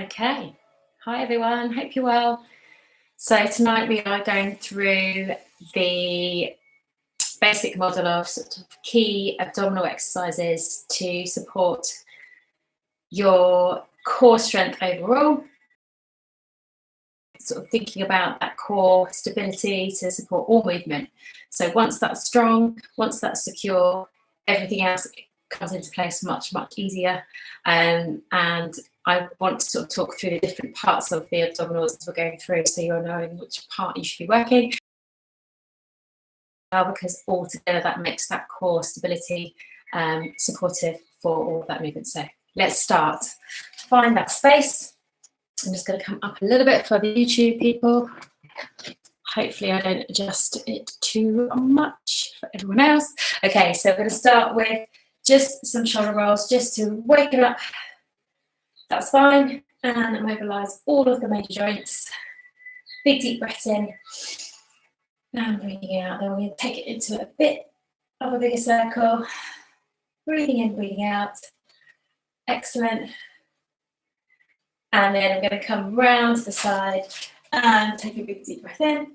Okay, hi everyone, hope you're well. So tonight we are going through the basic model of sort of key abdominal exercises to support your core strength overall. Sort of thinking about that core stability to support all movement. So once that's strong, once that's secure, everything else comes into place much easier. And I want to sort of talk through the different parts of the abdominals as we're going through, so you're knowing which part you should be working, because altogether that makes that core stability supportive for all of that movement. So let's start. Find that space. I'm just going to come up a little bit for the YouTube people. Hopefully I don't adjust it too much for everyone else. Okay, so we're going to start with just some shoulder rolls, just to wake it up. That's fine. And mobilise all of the major joints. Big deep breath in. And breathing out. Then we're going to take it into a bit of a bigger circle. Breathing in, breathing out. Excellent. And then I'm going to come round to the side and take a big deep breath in.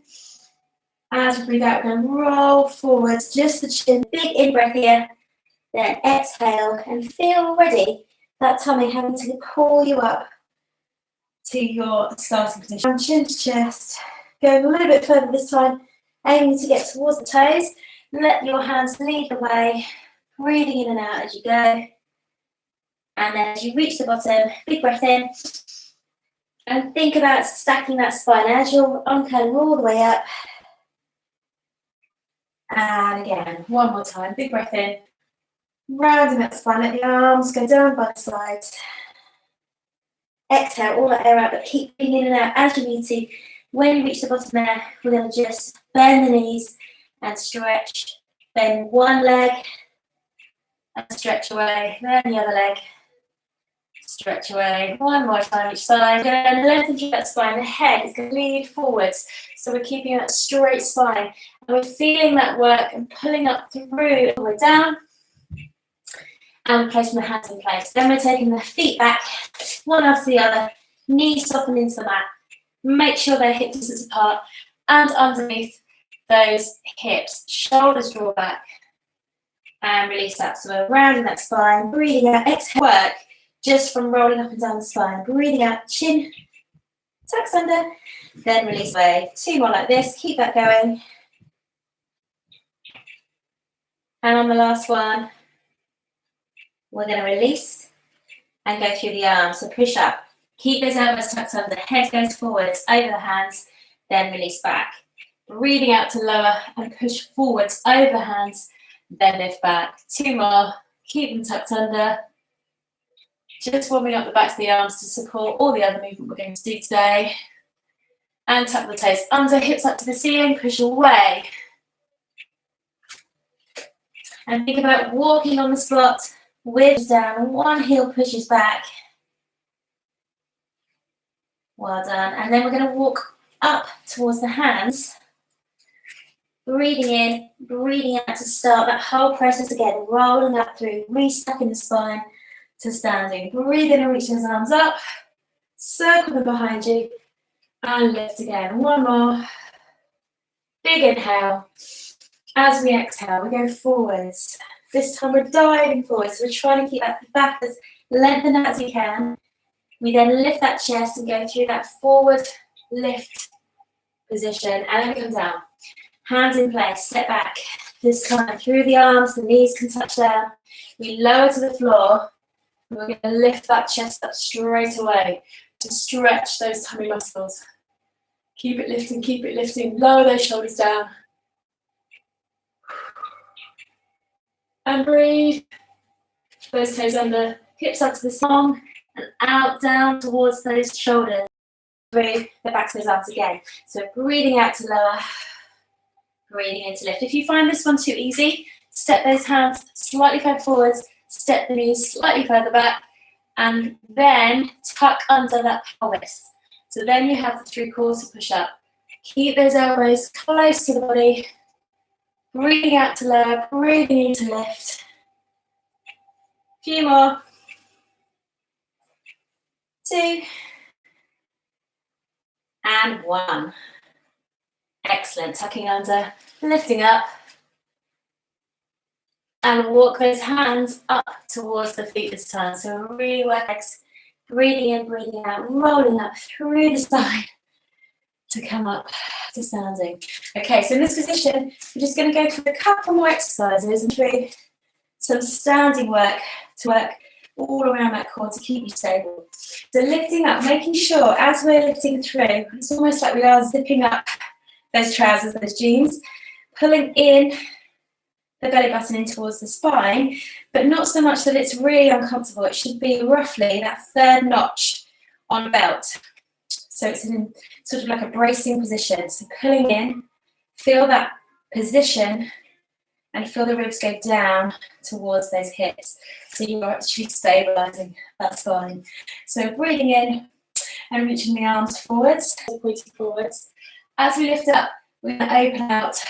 As we breathe out, we're going to roll forwards, just the chin. Big in breath here. Then exhale and feel ready. That tummy having to pull you up to your starting position. Chin to chest. Going a little bit further this time, aiming to get towards the toes. Let your hands lead the way. Breathing in and out as you go. And then as you reach the bottom, big breath in. And think about stacking that spine as you're uncurling all the way up. And again, one more time, big breath in. Rounding that spine, let the arms go down by the sides. Exhale all that air out, but keep breathing in and out as you need to. When you reach the bottom there, we're going to just bend the knees and stretch. Bend one leg and stretch away. Then the other leg. Stretch away. One more time each side. And lengthen through that spine. The head is going to lead forwards. So we're keeping that straight spine. And we're feeling that work and pulling up through all the way down. And placing the hands in place. Then we're taking the feet back, one after the other. Knees soften into the mat. Make sure they're hip distance apart. And underneath those hips, shoulders draw back. And release that. So we're rounding that spine. Breathing out. Exhale. Work. Just from rolling up and down the spine. Breathing out, chin, tucks under, then release away. Two more like this, keep that going. And on the last one, we're going to release and go through the arms. So push up. Keep those elbows tucked under, head goes forwards, over the hands, then release back. Breathing out to lower and push forwards, over the hands, then lift back. Two more, keep them tucked under. Just warming up the backs of the arms to support all the other movement we're going to do today. And tuck the toes under, hips up to the ceiling, push away. And think about walking on the spot, with down, one heel pushes back. Well done. And then we're going to walk up towards the hands. Breathing in, breathing out to start that whole process again, rolling up through, restacking the spine. To standing. Breathe in and reach those arms up. Circle them behind you. And lift again. One more. Big inhale. As we exhale, we go forwards. This time we're diving forwards. So we're trying to keep that back as lengthened as you can. We then lift that chest and go through that forward lift position. And then we come down. Hands in place. Step back. This time through the arms. The knees can touch down. We lower to the floor. We're going to lift that chest up straight away to stretch those tummy muscles. Keep it lifting, lower those shoulders down. And breathe. Those toes under, hips up to the song, and out, down towards those shoulders. Breathe the backs of those arms again. So breathing out to lower, breathing in to lift. If you find this one too easy, step those hands slightly further forwards, step the knees slightly further back, and then tuck under that pelvis. So then you have the 3/4 push-up. Keep those elbows close to the body. Breathing out to lower, breathing in to lift. A few more. 2, and 1. Excellent. Tucking under, lifting up, and walk those hands up towards the feet this time. So really work legs, breathing in, breathing out, rolling up through the spine to come up to standing. Okay, so in this position, we're just going to go through a couple more exercises and through some standing work to work all around that core to keep you stable. So lifting up, making sure as we're lifting through, it's almost like we are zipping up those trousers, those jeans, pulling in the belly button in towards the spine, but not so much that it's really uncomfortable. It should be roughly that third notch on the belt. So it's in sort of like a bracing position. So pulling in, feel that position, and feel the ribs go down towards those hips. So you're actually stabilizing that spine. So breathing in and reaching the arms forwards, pointing forwards. As we lift up, we're going to open out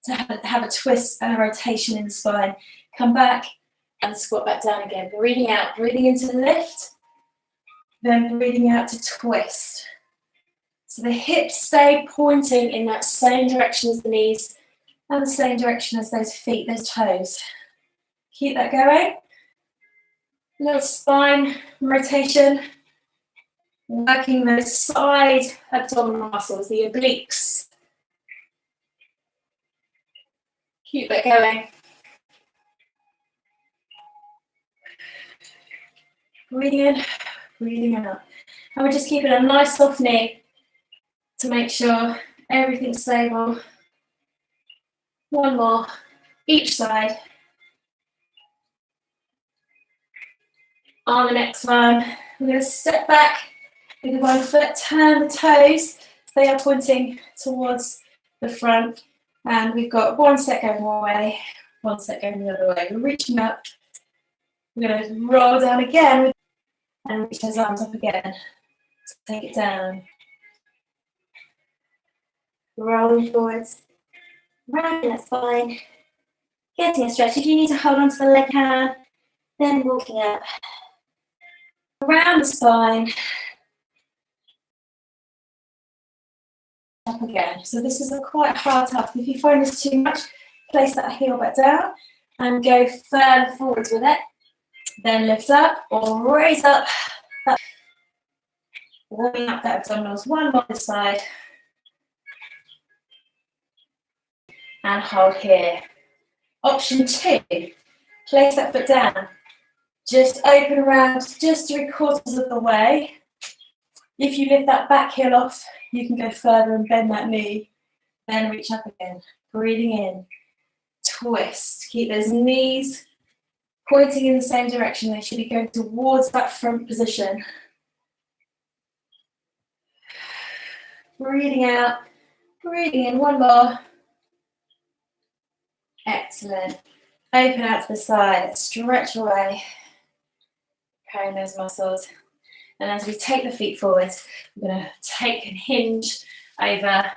to have a twist and a rotation in the spine. Come back and squat back down again. Breathing out, breathing into the lift, then breathing out to twist. So the hips stay pointing in that same direction as the knees and the same direction as those feet, those toes. Keep that going. Little spine rotation. Working those side abdominal muscles, the obliques. Keep that going. Breathing in, breathing out. And we're just keeping a nice soft knee to make sure everything's stable. One more, each side. On the next one, we're going to step back with one foot, turn the toes, so they are pointing towards the front. And we've got one set going one way, one set going the other way. We're reaching up. We're going to roll down again and reach those arms up again. Take it down. Rolling forwards. Rounding that spine. Getting a stretch. If you need to hold on to the leg hand, then walking up. Around the spine. Up again. So this is a quite hard task. If you find this too much, place that heel back down and go further forwards with it. Then lift up or raise up. Warming up that abdominals. One more this side. And hold here. Option 2, place that foot down. Just open around just 3/4 of the way. If you lift that back heel off, you can go further and bend that knee. Then reach up again. Breathing in. Twist. Keep those knees pointing in the same direction. They should be going towards that front position. Breathing out. Breathing in. One more. Excellent. Open out to the side. Stretch away. Carrying those muscles. And as we take the feet forward, we're going to take and hinge over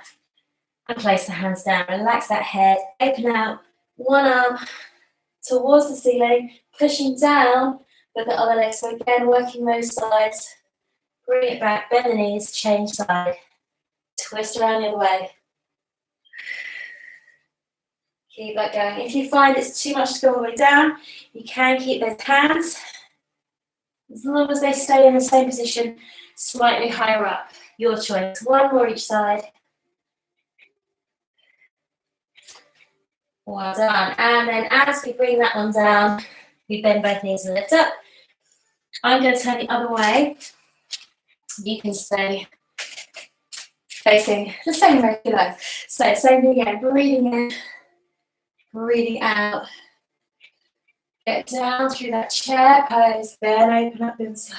and place the hands down. Relax that head. Open out. One arm towards the ceiling, pushing down with the other leg. So again, working those sides. Bring it back, bend the knees, change side. Twist around the other way. Keep that going. If you find it's too much to go all the way down, you can keep those hands, as long as they stay in the same position, slightly higher up. Your choice. One more each side. Well done. And then as we bring that one down, we bend both knees and lift up. I'm going to turn the other way. You can stay facing the same way you like. So same thing again. Breathing in, breathing out. Get down through that chair pose, then open up inside.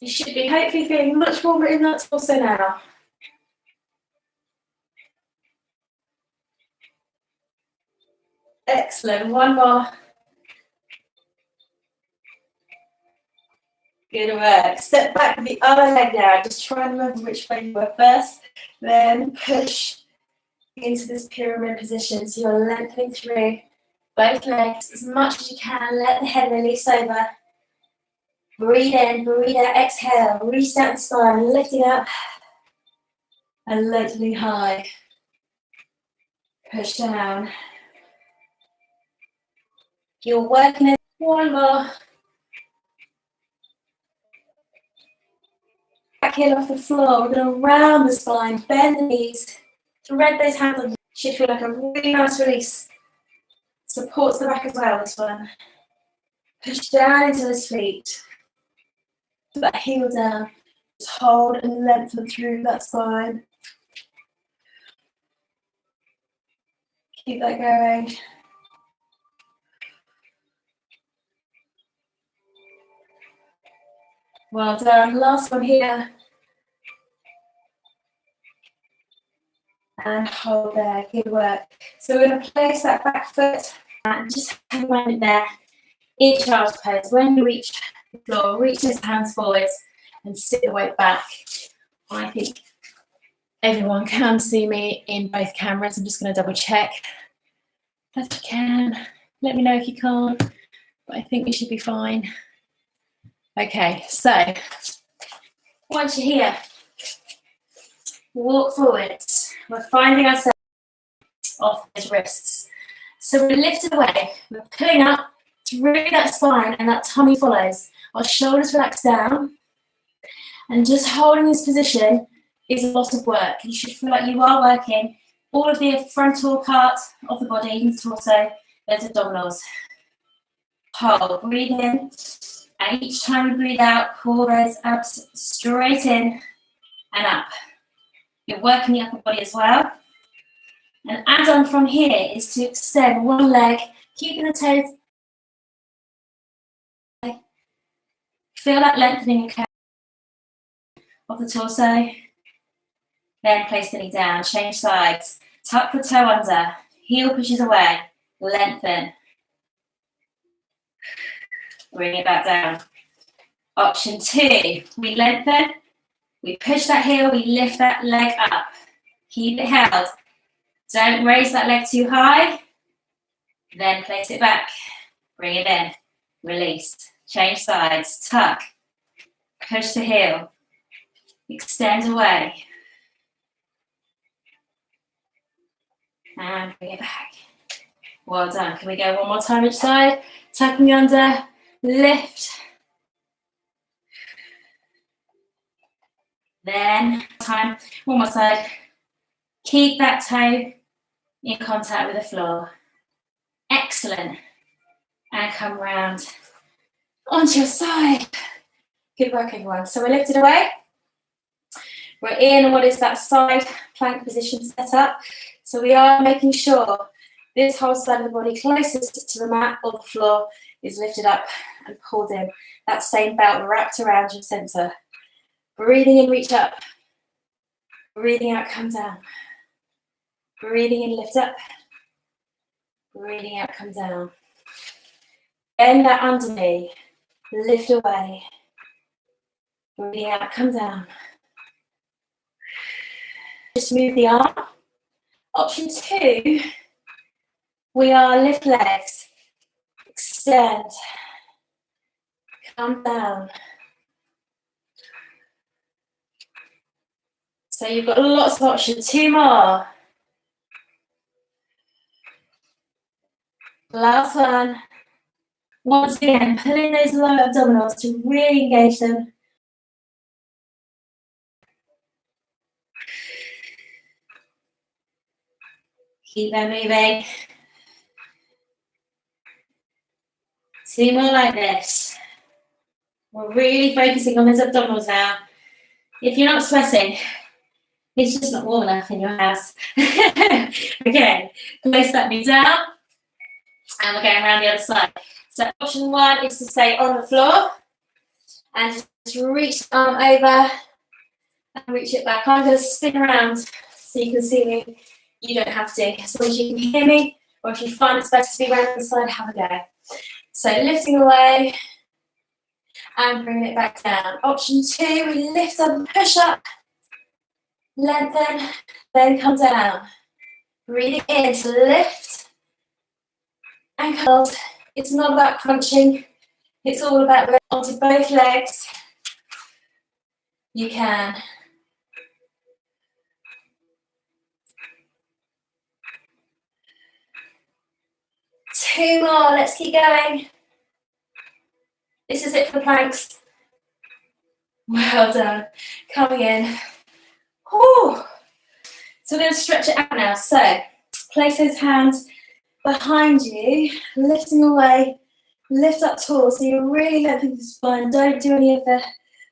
You should be hopefully feeling much warmer in that torso now. Excellent. One more. Good work. Step back with the other leg now. Just try and remember which way you were first. Then push into this pyramid position. So you're lengthening through Both legs as much as you can. Let the head release over. Breathe in, breathe out, exhale. Reach down the spine, lifting up and lengthening high. Push down. You're working it. One more. Back heel off the floor. We're going to round the spine, bend the knees, thread those hands on. Should feel like a really nice release. Supports the back as well, this one. Push down into those feet. Put that heel down. Just hold and lengthen through that spine. Keep that going. Well done. Last one here. And hold there. Good work. So we're going to place that back foot and just have a moment there in child's pose. When you reach the floor, reach those hands forwards and sit the weight back. I think everyone can see me in both cameras. I'm just going to double check that you can. Let me know if you can't, but I think we should be fine. Okay, so once you're here, walk forward. We're finding ourselves off those wrists. So we're lifted away. We're pulling up through that spine and that tummy follows. Our shoulders relax down. And just holding this position is a lot of work. You should feel like you are working all of the frontal part of the body, the torso, those abdominals. Hold, breathe in. And each time you breathe out, pull those abs straight in and up. You're working the upper body as well. And add on from here is to extend one leg, keeping the toes. Feel that lengthening of the torso. Then place the knee down, change sides. Tuck the toe under, heel pushes away, lengthen. Bring it back down. Option 2, we lengthen, we push that heel, we lift that leg up. Keep it held. Don't raise that leg too high. Then place it back. Bring it in. Release. Change sides. Tuck. Push the heel. Extend away. And bring it back. Well done. Can we go one more time each side? Tucking under. Lift. Then, one more side. Keep that toe in contact with the floor. Excellent. And come round onto your side. Good work, everyone. So we're lifted away. We're in what is that side plank position set up. So we are making sure this whole side of the body closest to the mat or the floor is lifted up and pulled in. That same belt wrapped around your center. Breathing in, reach up. Breathing out, come down. Breathing in, lift up. Breathing out, come down. Bend that under knee. Lift away. Breathing out, come down. Just move the arm. Option 2, we are lift legs. Extend. Come down. So you've got lots of options. 2 more. Last one. Once again, pulling those lower abdominals to really engage them. Keep them moving. 2 more like this. We're really focusing on those abdominals now. If you're not sweating, it's just not warm enough in your house. Okay, place that knee down. And we're going around the other side. So option 1 is to stay on the floor. And just reach the arm over. And reach it back. I'm going to spin around so you can see me. You don't have to. As long as you can hear me, or if you find it's better to be around the side, have a go. So lifting away and bringing it back down. Option 2, we lift up and push up. Lengthen, then come down. Breathing in to lift. Ankles, it's not about crunching, it's all about going onto both legs. You can. Two more, let's keep going. This is it for planks. Well done. Coming in. Whew. So we're going to stretch it out now. So place those hands behind you, lifting away, lift up tall. So you're really lengthening the spine. Don't do any of the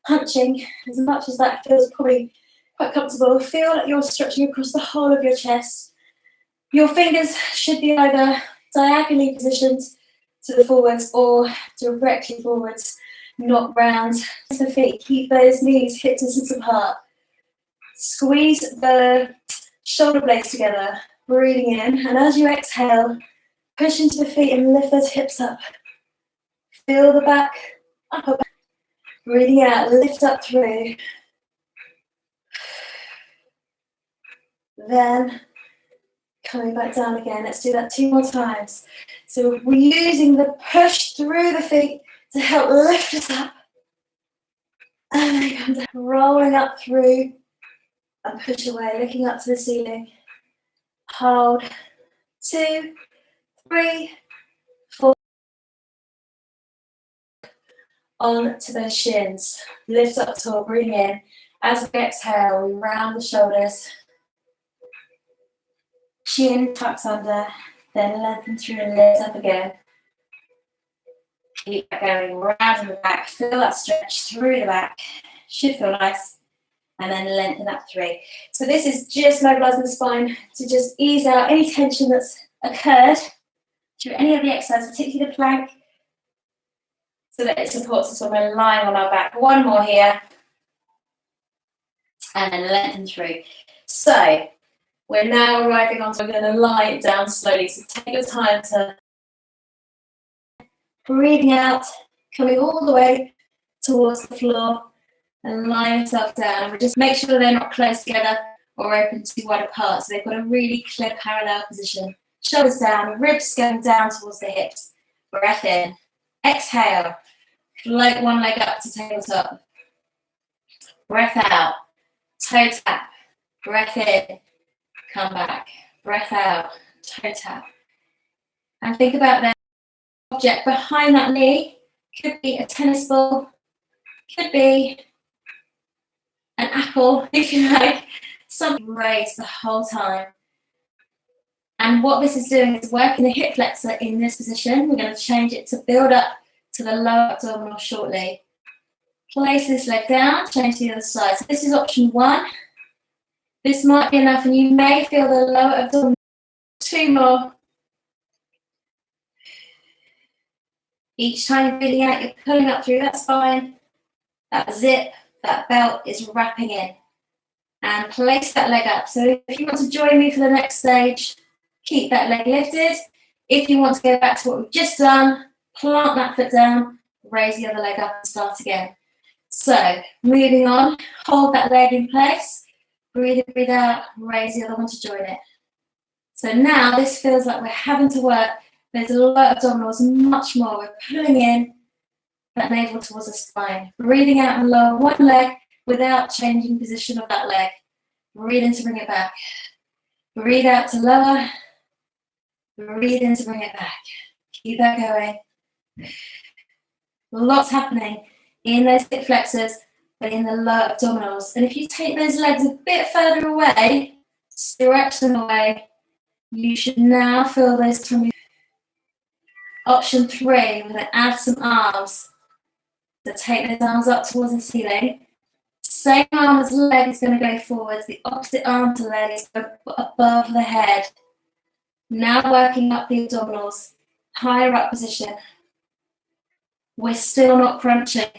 hunching as much as that feels probably quite comfortable. Feel like you're stretching across the whole of your chest. Your fingers should be either diagonally positioned to the forwards or directly forwards, not round the feet. Keep those knees hip distance apart. Squeeze the shoulder blades together, breathing in, and as you exhale, push into the feet and lift those hips up. Feel the back up. Breathing out, lift up through. Then coming back down again. Let's do that 2 more times. So we're using the push through the feet to help lift us up. And then come down, rolling up through and push away, looking up to the ceiling. Hold. 2, 3, 4. On to those shins. Lift up tall, breathe in. As we exhale, we round the shoulders. Chin tucks under, then lengthen through and lift up again. Keep that going, round the back. Feel that stretch through the back. Should feel nice. And then lengthen up through. So this is just mobilising the spine to just ease out any tension that's occurred through any of the exercises, particularly the plank, so that it supports us when we're lying on our back. One more here. And then lengthen through. So we're now arriving on, so we're going to lie it down slowly. So take your time to breathing out, coming all the way towards the floor and lie yourself down. And just make sure they're not close together or open too wide apart. So they've got a really clear parallel position. Shoulders down, ribs going down towards the hips. Breath in. Exhale. Float one leg up to tabletop. Breath out. Toe tap. Breath in. Come back. Breath out. Toe tap. And think about the object behind that knee. Could be a tennis ball. Could be an apple, if you like. Something raised the whole time. And what this is doing is working the hip flexor in this position. We're going to change it to build up to the lower abdominal shortly. Place this leg down, change to the other side. So this is option 1. This might be enough, and you may feel the lower abdominal. 2 more. Each time you're breathing out, you're pulling up through that spine. That zip, that belt is wrapping in. And place that leg up. So if you want to join me for the next stage, keep that leg lifted. If you want to go back to what we've just done, plant that foot down, raise the other leg up and start again. So moving on, hold that leg in place. Breathe in, breathe out, raise the other one to join it. So now this feels like we're having to work. There's a lot of abdominals, much more. We're pulling in that navel towards the spine. Breathing out and lower one leg without changing position of that leg. Breathe in to bring it back. Breathe out to lower. Breathe in to bring it back. Keep that going. Lots happening in those hip flexors, but in the lower abdominals. And if you take those legs a bit further away, stretch them away, you should now feel those tummy. Option 3, we're going to add some arms. So take those arms up towards the ceiling. Same arm as leg is going to go forwards. The opposite arm to leg is going to put above the head. Now working up the abdominals, higher up position. We're still not crunching.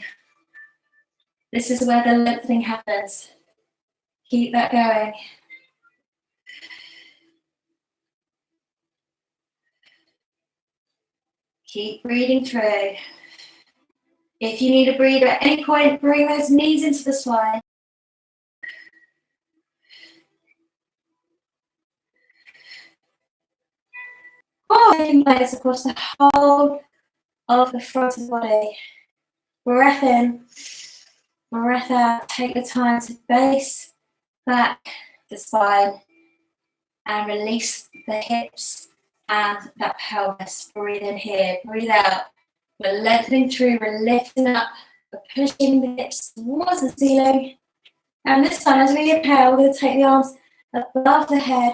This is where the lengthening happens. Keep that going. Keep breathing through. If you need a breather at any point, bring those knees into the spine. Oh, taking legs across the whole of the front of the body. Breath in, breath out. Take your time to base back the spine and release the hips and that pelvis. Breathe in here, breathe out. We're lengthening through, we're lifting up, we're pushing the hips towards the ceiling. And this time, as we inhale, we're going to take the arms above the head.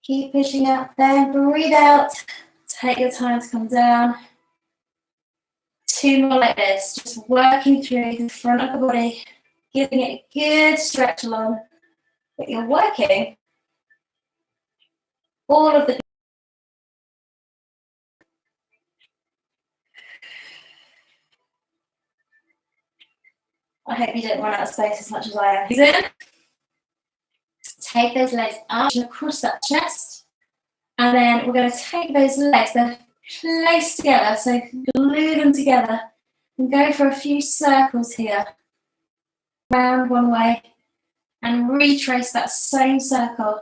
Keep pushing up, then breathe out. Take your time to come down. 2 more like this, just working through the front of the body, giving it a good stretch along. But you're working all of the. I hope you don't run out of space as much as I am. Take those legs up and across that chest. And then we're going to take those legs, they're placed together, so glue them together. And go for a few circles here. Round one way. And retrace that same circle.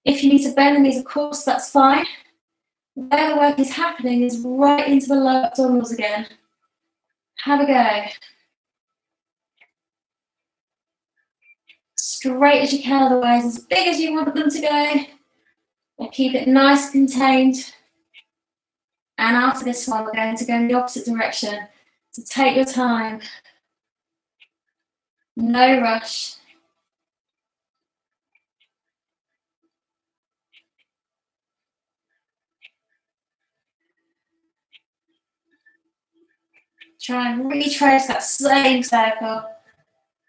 If you need to bend the knees, of course, that's fine. Where the work is happening is right into the lower abdominals again. Have a go. Straight as you can, otherwise as big as you want them to go. And keep it nice and contained. And after this one, we're going to go in the opposite direction. So take your time. No rush. Try and retrace that same circle.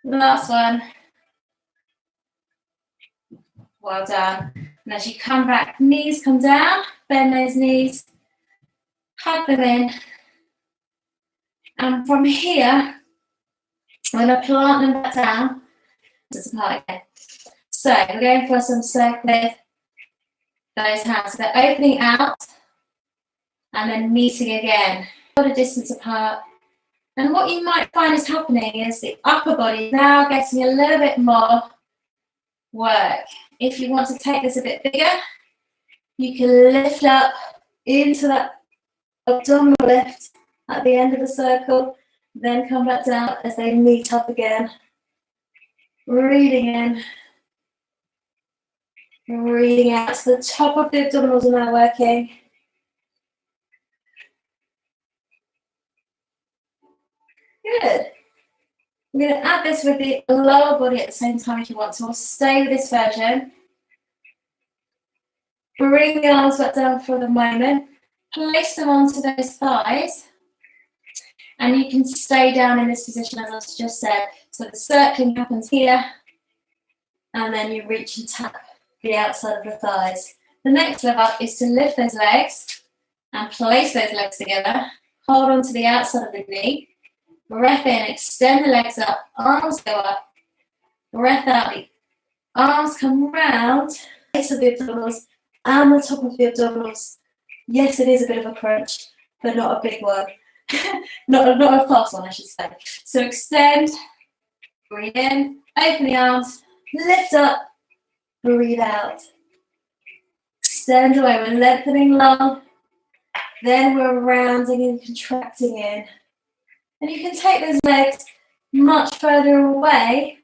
Last one. Well done. And as you come back, knees come down, bend those knees, hug them in. And from here, we're going to plant them back down. This is apart again. So we're going for some circle with those hands. So they're opening out and then meeting again. Got a distance apart. And what you might find is happening is the upper body now getting a little bit more work. If you want to take this a bit bigger, you can lift up into that abdominal lift at the end of the circle, then come back down as they meet up again. Breathing in, breathing out. So the top of the abdominals are now working. Good. I'm going to add this with the lower body at the same time if you want to. We'll stay with this version. Bring the arms back down for the moment. Place them onto those thighs. And you can stay down in this position as I just said. So the circling happens here. And then you reach and tap the outside of the thighs. The next level up is to lift those legs and place those legs together. Hold on to the outside of the knee. Breath in, extend the legs up, arms go up. Breath out, the arms come round, base of the abdominals and the top of the abdominals. Yes, it is a bit of a crunch, but not a big one. not a fast one, I should say. So extend, breathe in, open the arms, lift up, breathe out. Extend away, we're lengthening long, then we're rounding and contracting in. And you can take those legs much further away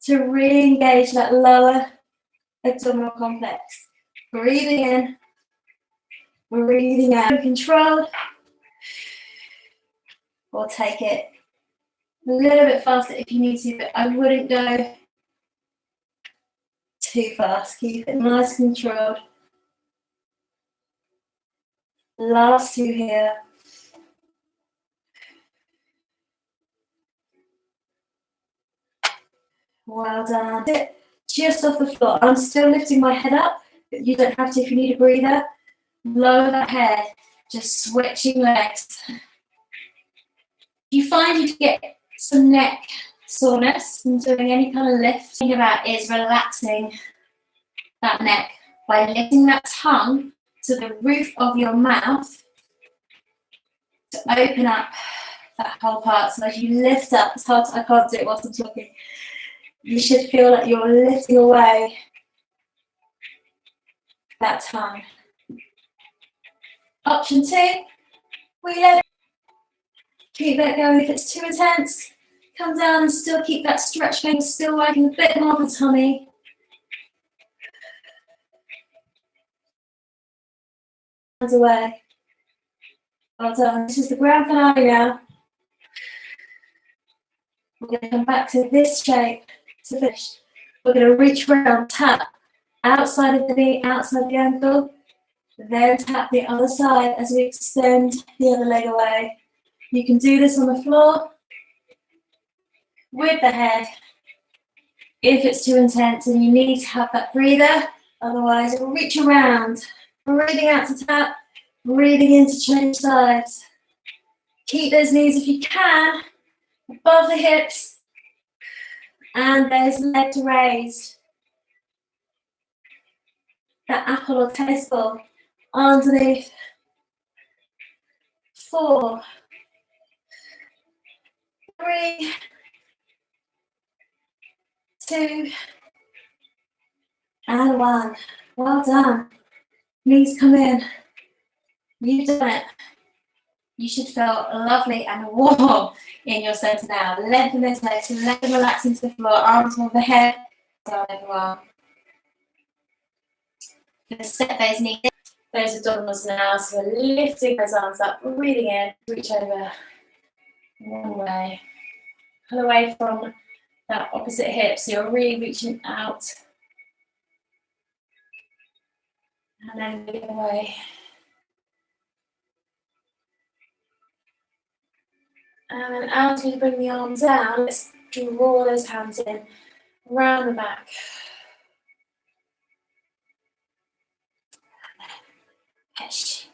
to re-engage that lower abdominal complex. Breathing in, breathing out. Controlled. Or take it a little bit faster if you need to, but I wouldn't go too fast. Keep it nice and controlled. Last 2 here. Well done. Just off the floor. I'm still lifting my head up, but you don't have to if you need a breather. Lower that head, just switching legs. You find you get some neck soreness from doing any kind of lift. Think about is relaxing that neck by lifting that tongue to the roof of your mouth to open up that whole part. So as you lift up, it's hard, I can't do it whilst I'm talking. You should feel like you're lifting away that time. Option 2, we let it. Keep that going. If it's too intense, come down and still keep that stretch going, still working a bit more of the tummy. Hands away. Well done. This is the grand finale now. We're going to come back to this shape to finish. We're going to reach around, tap outside of the knee, outside the ankle, then tap the other side as we extend the other leg away. You can do this on the floor with the head if it's too intense and you need to have that breather. Otherwise, it will reach around, breathing out to tap, breathing in to change sides. Keep those knees if you can above the hips and those legs raised. That apple or tennis ball underneath. 4, 3, 2, and 1. Well done. Knees come in. You've done it. You should feel lovely and warm in your centre now. Lengthen those legs, let them relax into the floor, arms over the head. Down everyone. Going to step those knees, those abdominals now. So we're lifting those arms up, breathing in, reach over one way. Pull away from that opposite hip, so you're really reaching out. And then the other way. And then as we bring the arms down, let's draw those hands in, round the back. Push.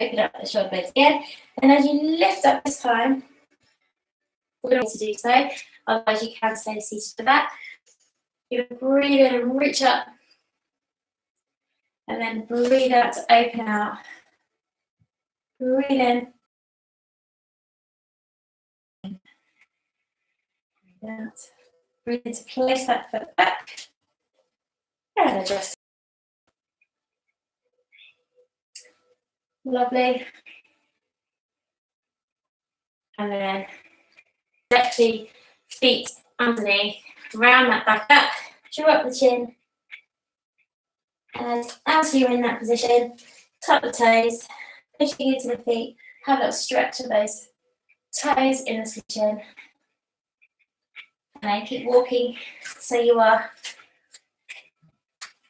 Open up the shoulder blades again. And as you lift up this time, we're going to do so. Otherwise, you can stay seated for that. You're going to breathe in and reach up. And then breathe out to open out. Breathe in. Breathe out. Breathe in to place that foot back. And adjust. Lovely. And then step the feet underneath, round that back up, draw up the chin. And as you're in that position, tuck the toes, pushing into the feet, have a little stretch of those toes in the chin. And then keep walking so you are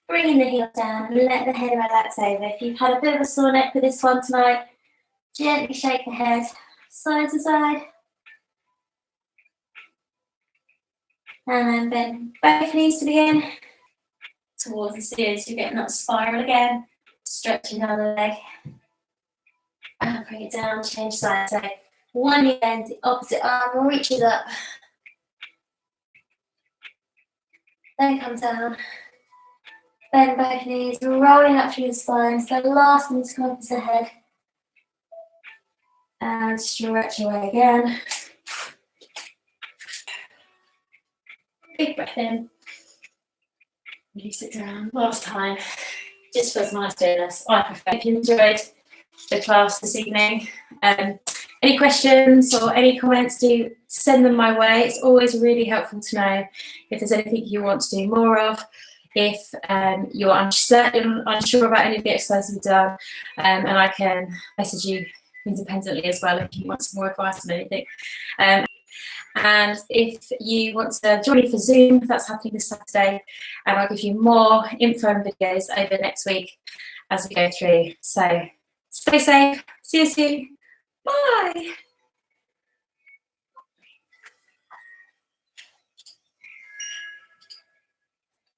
bringing the heels down and let the head relax over. If you've had a bit of a sore neck with this one tonight, gently shake the head side to side. And then bend both knees to begin. Towards the ceiling, so you're getting that spiral again. Stretching down the leg. And bring it down, change sides. So one knee bends, the opposite arm reaches up. Then come down. Bend both knees, rolling up through the spine. So last knee to come up the head. And stretch away again. Big breath in. Release it down. Last time. Just feels nice doing this. I prefer. If you enjoyed the class this evening, any questions or any comments, do send them my way. It's always really helpful to know if there's anything you want to do more of. If you're unsure about any of the exercises we've done, and I can message you independently as well if you want some more advice on anything. And if you want to join me for Zoom, that's happening this Saturday, and I'll give you more info and videos over next week as we go through. So stay safe, see you soon, bye.